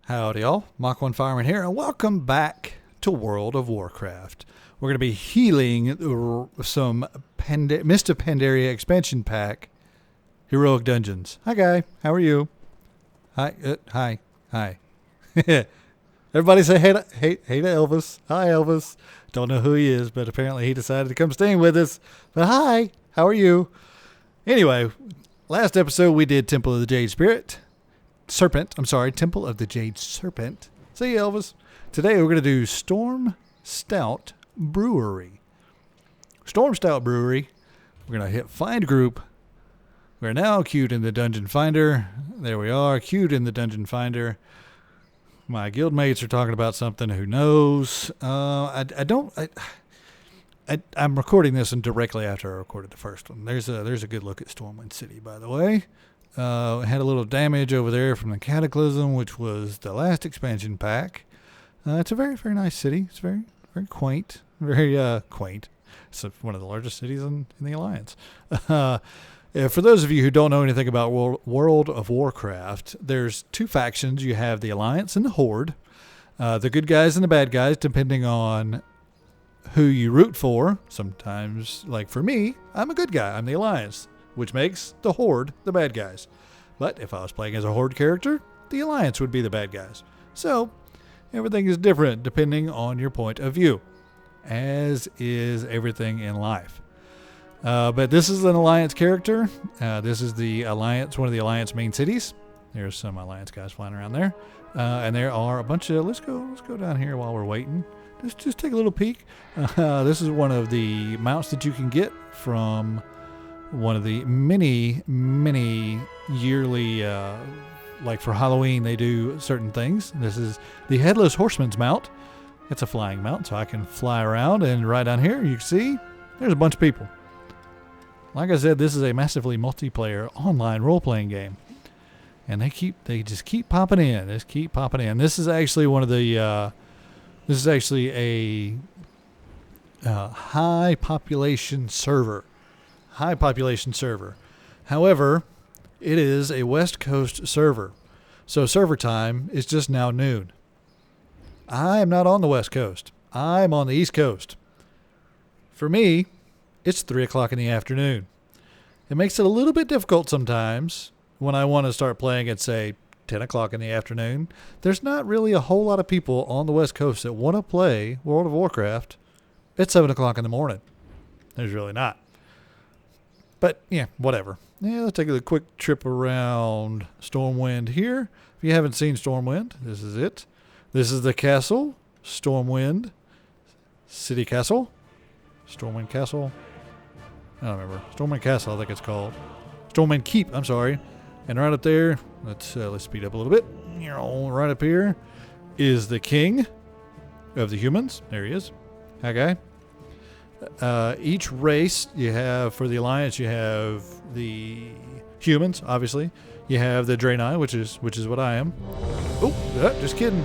Howdy y'all, Mach 1 Fireman here, and welcome back to World of Warcraft. We're going to be healing some Mists of Pandaria expansion pack heroic dungeons. Hi guy, how are you? Hi. Everybody say hey to Elvis. Hi Elvis. Don't know who he is, but apparently he decided to come staying with us. But hi, how are you? Anyway, last episode we did Temple of the Jade Temple of the Jade Serpent. See you, Elvis. Today we're going to do Stormstout Brewery. Stormstout Brewery. We're going to hit Find Group. We're now queued in the Dungeon Finder. There we are, queued in the Dungeon Finder. My guildmates are talking about something. Who knows? I'm recording this and directly after I recorded the first one. There's a good look at Stormwind City, by the way. Had a little damage over there from the Cataclysm, which was the last expansion pack. It's a very, very nice city. It's very, very quaint. Very quaint. It's one of the largest cities in the Alliance. For those of you who don't know anything about World of Warcraft, there's two factions. You have the Alliance and the Horde. The good guys and the bad guys, depending on who you root for. Sometimes, like for me, I'm a good guy. I'm the Alliance, which makes the Horde the bad guys. But if I was playing as a Horde character, the Alliance would be the bad guys. So, everything is different depending on your point of view, as is everything in life. But this is an Alliance character. This is the Alliance, one of the Alliance main cities. There's some Alliance guys flying around there. And there are a bunch of, let's go down here while we're waiting. Just take a little peek. This is one of the mounts that you can get from one of the many yearly, like for Halloween, they do certain things. This is the Headless Horseman's mount. It's a flying mount, so I can fly around, and right down here, you can see, there's a bunch of people. Like I said, this is a massively multiplayer online role-playing game. And they just keep popping in. This is actually one of the, this is actually a high population server. However, it is a West Coast server. So server time is just now noon. I am not on the West Coast. I'm on the East Coast. For me, it's 3 o'clock in the afternoon. It makes it a little bit difficult sometimes when I want to start playing at, say, 10 o'clock in the afternoon. There's not really a whole lot of people on the West Coast that want to play World of Warcraft at 7 o'clock in the morning. There's really not. But, yeah, whatever. Yeah, let's take a quick trip around Stormwind here. If you haven't seen Stormwind, this is it. This is the castle, Stormwind City Castle. Stormwind Castle. I don't remember. Stormwind Castle, I think it's called. Stormwind Keep, I'm sorry. And right up there, let's speed up a little bit. Right up here is the king of the humans. There he is. Hi, guy. Each race you have for the Alliance, you have the humans, obviously. You have the Draenei, which is what I am. Oh, just kidding.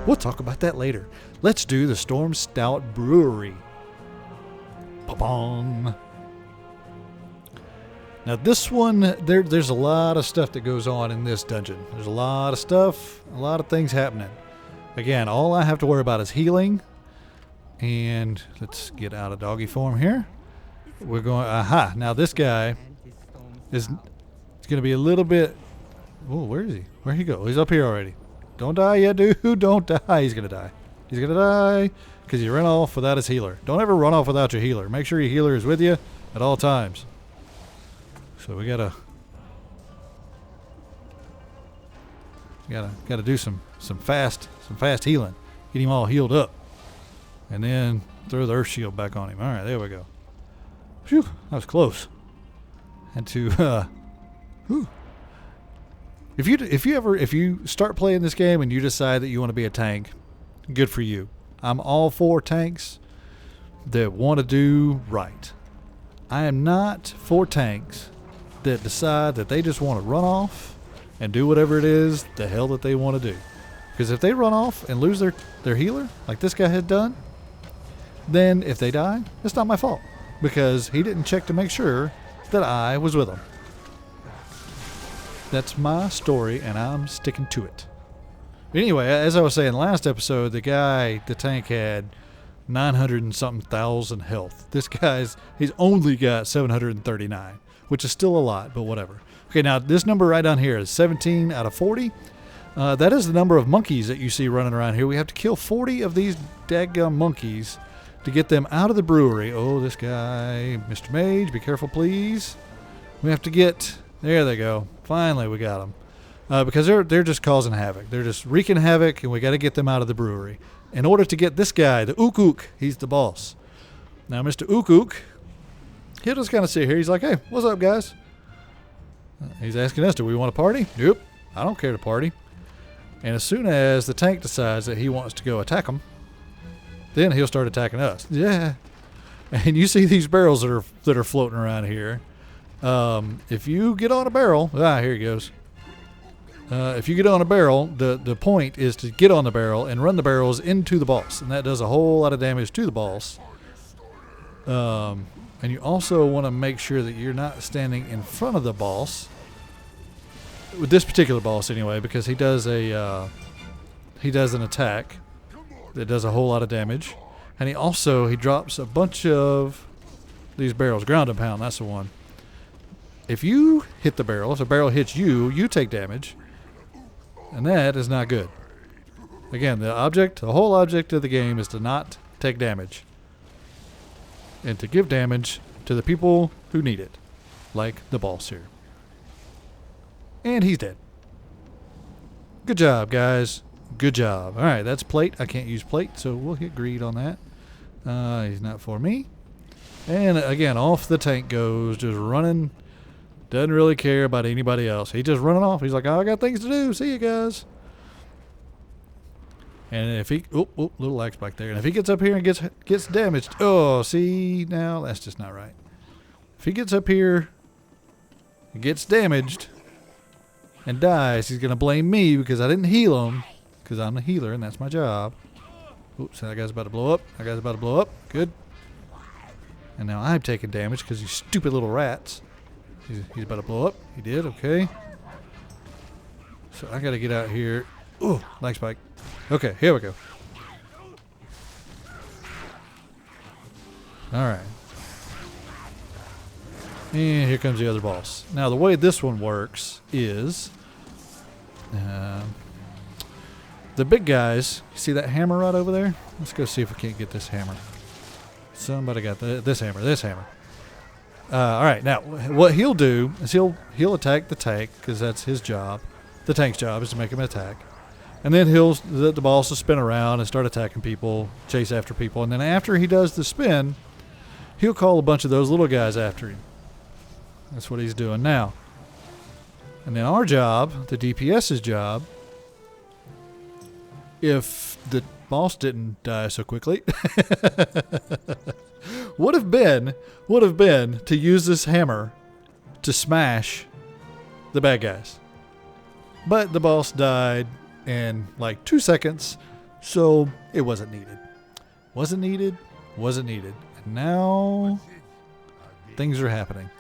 We'll talk about that later. Let's do the Stormstout Brewery. Ba-bong. Now this one, there's a lot of stuff that goes on in this dungeon. There's a lot of stuff, a lot of things happening. Again, all I have to worry about is healing. And let's get out of doggy form here. We're going, aha. Now this guy is going to be a little bit, oh, where is he? Where'd he go? He's up here already. Don't die yet, dude. Don't die. He's going to die. He's going to die because he ran off without his healer. Don't ever run off without your healer. Make sure your healer is with you at all times. So we gotta do some fast healing. Get him all healed up. And then throw the earth shield back on him. All right, there we go. Phew, that was close. And to, if you start playing this game and you decide that you want to be a tank, good for you. I'm all for tanks that want to do right. I am not for tanks that decide that they just want to run off and do whatever it is the hell that they want to do. Because if they run off and lose their healer, like this guy had done, then if they die, it's not my fault. Because he didn't check to make sure that I was with him. That's my story, and I'm sticking to it. Anyway, as I was saying last episode, the tank had 900 and something thousand health. This he's only got 739, which is still a lot, but whatever. Okay, now this number right down here is 17 out of 40. That is the number of monkeys that you see running around here. We have to kill 40 of these daggum monkeys to get them out of the brewery. Oh, this guy, Mr. Mage, be careful, please. We have to get... There they go. Finally, we got them. Because they're just causing havoc. They're just wreaking havoc, and we got to get them out of the brewery. In order to get this guy, the Ook, he's the boss. Now, Mr. Ook, he'll just kind of sit here. He's like, hey, what's up, guys? He's asking us, do we want to party? Nope, I don't care to party. And as soon as the tank decides that he wants to go attack them, then he'll start attacking us. Yeah. And you see these barrels that are floating around here. If you get on a barrel, here he goes. If you get on a barrel, the point is to get on the barrel and run the barrels into the boss, and that does a whole lot of damage to the boss. And you also want to make sure that you're not standing in front of the boss, with this particular boss anyway, because he does an attack that does a whole lot of damage, and he drops a bunch of these barrels. Ground and pound, that's the one. If you hit the barrel, if the barrel hits you, you take damage. And that is not good. Again, the whole object of the game is to not take damage. And to give damage to the people who need it. Like the boss here. And he's dead. Good job, guys. Good job. Alright, that's plate. I can't use plate, so we'll hit greed on that. He's not for me. And again, off the tank goes, just running. Doesn't really care about anybody else. He's just running off. He's like, I got things to do. See you guys. And if he... little lag spike there. And if he gets up here and gets damaged... Oh, see? Now, that's just not right. If he gets up here and gets damaged and dies, he's going to blame me because I didn't heal him. Because I'm the healer and that's my job. Oops, that guy's about to blow up. Good. And now I'm taking damage because these stupid little rats... He's about to blow up. He did, okay. So I gotta get out here. Ooh, lag spike. Okay, here we go. Alright. And here comes the other boss. Now the way this one works is... the big guys, you see that hammer right over there? Let's go see if we can't get this hammer. Somebody got this hammer. Alright, now what he'll do is he'll attack the tank because that's his job. The tank's job is to make him attack. And then the boss will spin around and start attacking people, chase after people. And then after he does the spin, he'll call a bunch of those little guys after him. That's what he's doing now. And then our job, the DPS's job, if the boss didn't die so quickly, would have been to use this hammer to smash the bad guys. But the boss died in like 2 seconds, so it wasn't needed. Wasn't needed. And now things are happening.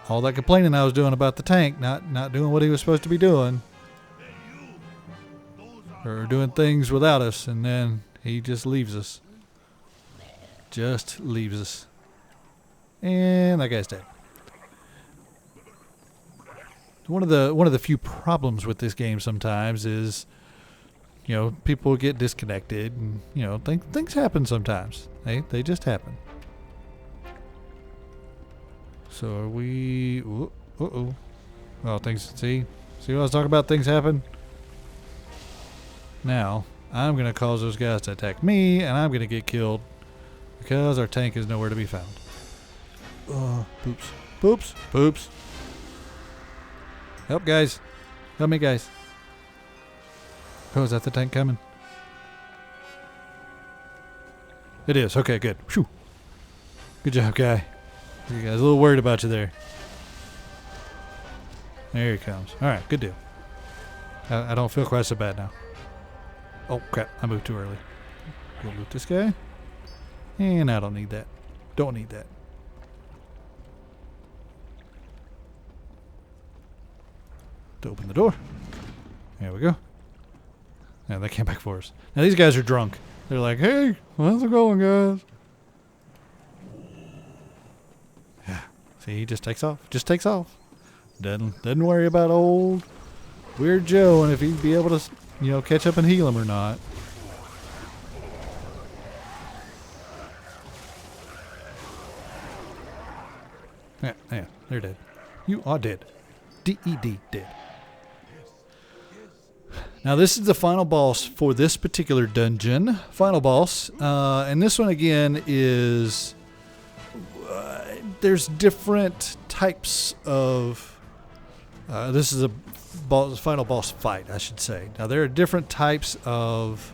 All that complaining I was doing about the tank not doing what he was supposed to be doing, or doing things without us, and then he just leaves us. And that guy's dead. One of the few problems with this game sometimes is, people get disconnected, and things happen sometimes. They just happen. So are we? Uh-oh. Well, things. See what I was talking about? Things happen. Now I'm gonna cause those guys to attack me, and I'm gonna get killed because our tank is nowhere to be found. Poops. Help, guys. Help me, guys. Oh, is that the tank coming? It is. Okay, good. Whew. Good job, guy. You guys a little worried about you there. There he comes. All right, good deal. I don't feel quite so bad now. Oh, crap. I moved too early. Go loot this guy. And I don't need that. Don't need that. To open the door. There we go. Yeah, they came back for us. Now these guys are drunk. They're like, hey, how's it going, guys? Yeah. See, he just takes off. Just takes off. Doesn't worry about old Weird Joe and if he'd be able to, you know, catch up and heal him or not. Yeah, they're dead. You are dead. D-E-D, dead. Now this is the final boss for this particular dungeon. Final boss. And this one again is... there's different types of... this is a final boss fight, I should say. Now there are different types of...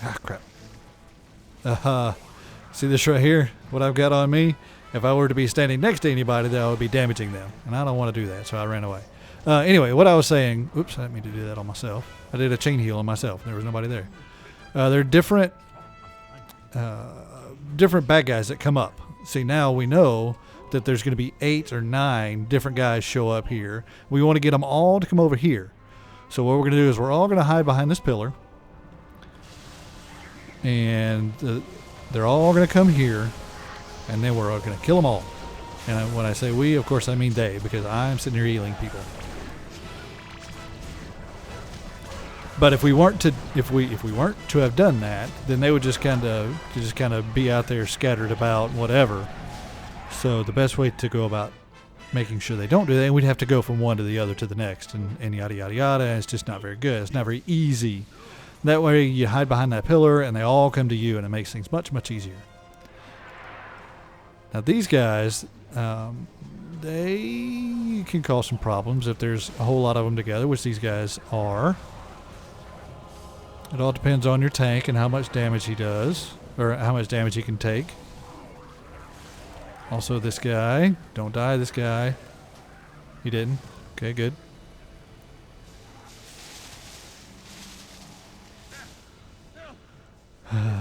crap. See this right here? What I've got on me? If I were to be standing next to anybody, that I would be damaging them. And I don't want to do that, so I ran away. Anyway, what I was saying... Oops, I didn't mean to do that on myself. I did a chain heal on myself. There was nobody there. There are different bad guys that come up. See, now we know that there's going to be 8 or 9 different guys show up here. We want to get them all to come over here. So what we're going to do is we're all going to hide behind this pillar. And they're all going to come here. And then we're going to kill them all. And when I say we, of course I mean they, because I'm sitting here healing people. But if we weren't to have done that, then they would just kind of be out there scattered about whatever. So the best way to go about making sure they don't do that, we'd have to go from one to the other to the next, and yada yada yada. And it's just not very good. It's not very easy. That way you hide behind that pillar, and they all come to you, and it makes things much easier. Now these guys, they can cause some problems if there's a whole lot of them together, which these guys are. It all depends on your tank and how much damage he does, or how much damage he can take. Also this guy, don't die, this guy. He didn't. Okay, good.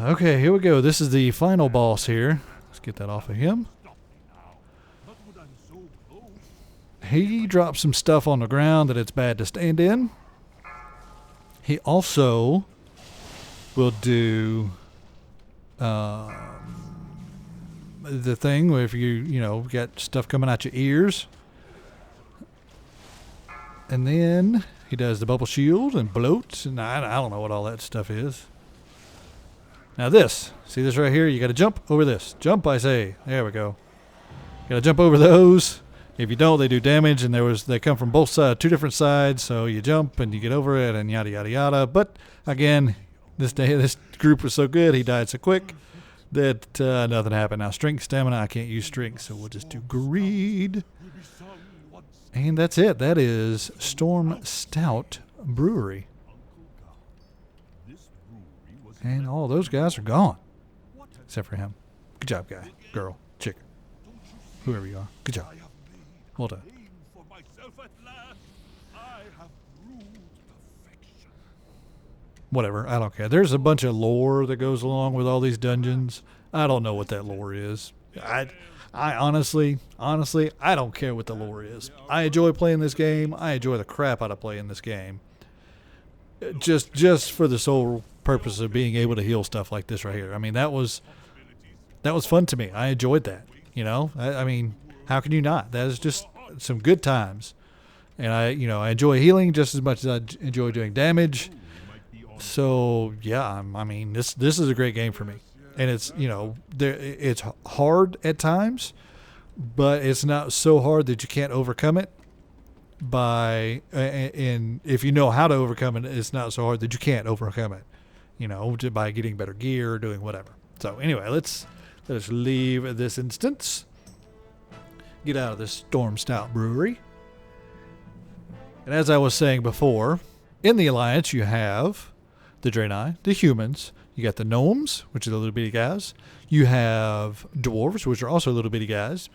Okay, here we go. This is the final boss here. Let's get that off of him. He drops some stuff on the ground that it's bad to stand in. He also will do the thing where if you got stuff coming out your ears. And then he does the bubble shield and bloat, and I don't know what all that stuff is. Now this, see this right here? You got to jump over this. Jump, I say. There we go. You got to jump over those. If you don't, they do damage, and they come from both sides, 2 different sides. So you jump and you get over it, and yada yada yada. But again, this group was so good, he died so quick that nothing happened. Now strength, stamina, I can't use strength, so we'll just do greed, and that's it. That is Stormstout Brewery. And all those guys are gone. Except for him. Good job, guy. Girl. Chick. Whoever you are. Good job. Well done. Whatever. I don't care. There's a bunch of lore that goes along with all these dungeons. I don't know what that lore is. I honestly, I don't care what the lore is. I enjoy playing this game. I enjoy the crap out of playing this game. Just for the sole purpose of being able to heal stuff like this right here. I mean, that was fun to me. I enjoyed that. I mean, how can you not? That is just some good times. And I enjoy healing just as much as I enjoy doing damage. So yeah, I mean, this is a great game for me. And it's it's hard at times, but it's not so hard that you can't overcome it. And if you know how to overcome it, it's not so hard that you can't overcome it. By getting better gear or doing whatever. So anyway, let's leave at this instance. Get out of this Stormstout Brewery. And as I was saying before, in the Alliance you have the Draenei, the humans. You got the gnomes, which are the little bitty guys. You have dwarves, which are also little bitty guys.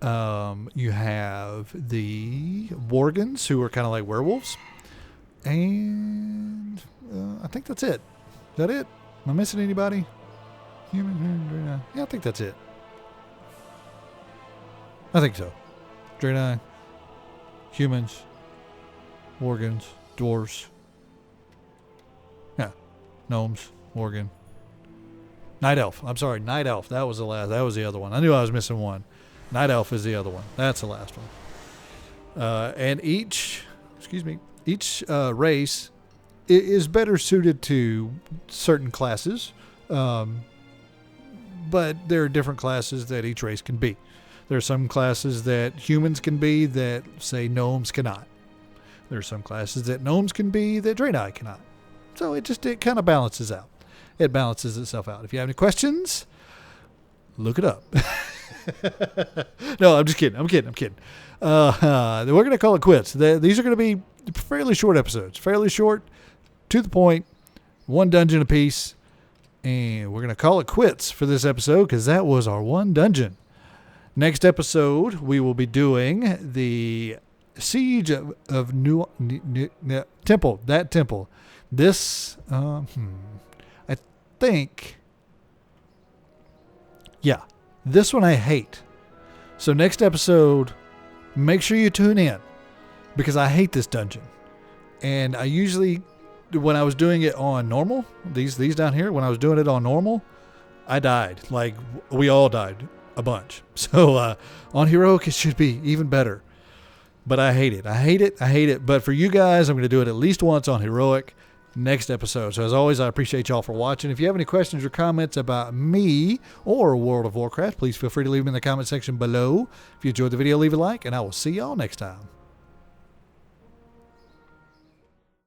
You have the worgens, who are kind of like werewolves. And I think that's it. Is that it? Am I missing anybody? Human, yeah, I think that's it. I think so. Draenei. humans, Worgens, dwarves. Yeah, gnomes, Worgen. Night elf. I'm sorry, night elf. That was the last. That was the other one. I knew I was missing one. Night elf is the other one. That's the last one. And each race is better suited to certain classes, but there are different classes that each race can be. There are some classes that humans can be that, say, gnomes cannot. There are some classes that gnomes can be that Draenei cannot. So it kind of balances out. It balances itself out. If you have any questions, look it up. No, I'm just kidding. I'm kidding. We're going to call it quits. These are going to be fairly short episodes. Fairly short, to the point, one dungeon apiece. And we're going to call it quits for this episode because that was our one dungeon. Next episode, we will be doing the Siege of New Temple. That temple. This, I think, yeah, this one I hate. So next episode, make sure you tune in because I hate this dungeon. And I usually, when I was doing it on normal, these down here, when I was doing it on normal, I died. Like, we all died a bunch. So on heroic, it should be even better. But I hate it. But for you guys, I'm going to do it at least once on heroic next episode. So as always, I appreciate y'all for watching. If you have any questions or comments about me or World of Warcraft, please feel free to leave them in the comment section below. If you enjoyed the video, leave a like, and I will see y'all next time.